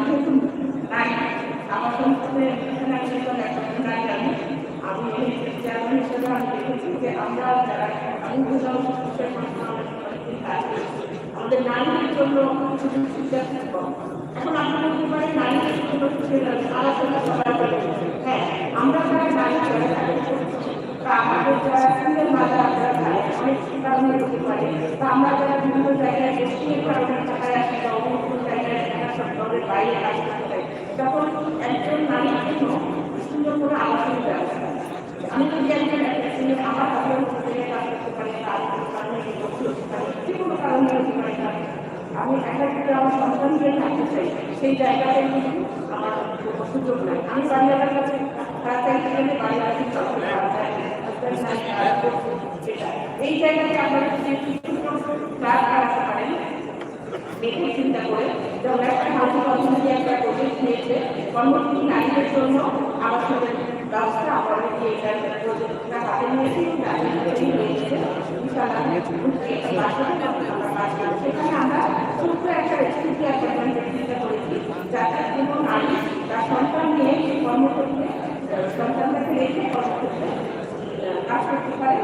যেহেতু নাই আমার সংস্থাতে নাই আমি এই চেয়ারম্যান হিসেবে আমি দেখেছি যে আমরা যারা আমি আমাদের নারীদের জন্য সুযোগ সুবিধা কম। এখন আপনারা বলতে পারেন নারীদের জন্য আলোচনা করা যাবে। হ্যাঁ, আমরা যারা নারী আমাদের যারা সিঙ্গেল মাদার আপনারা অনেক কারণে হতে পারে, বা আমরা যারা বিভিন্ন জায়গায় দেশের কারণে টাকায় আসি বা অন্য জায়গায় শহরের বাইরে কাজ করতে পারি, তখন একজন নারীর জন্য সুন্দর করে আলোচনা ব্যবস্থা। আমি যদি একজন আমার কারণে কাজ করতে পারি, যে কোনো কারণে হতে পারে, আমি একটা আমার সন্তানকে থাকতে চাই, সেই জায়গায় কিন্তু আমার সুযোগ নাই। আমি বাংলার কাছে চাইতে গেলে বাংলার এই জায়গাতে আপনারা ক্লাস করাতে পারেন দেখে চিন্তা করে। যেমন একটা হাউসিং অথরিটি একটা প্রজেক্ট নিয়েছে কর্মসূচি নারীদের জন্য আবাসনের ব্যবস্থা আমাদের এই প্রজেক্টটা তাদের নিয়েছি সেখানে আমরা ছোট্ট একটা রেসিপি চিন্তা করেছি, যাতে কোনো নারী তার সন্তান নিয়ে কর্মক্ষেত্রে সন্তানটাকে রেখে কর্মক্ষেত্রে কাজ করতে পারে।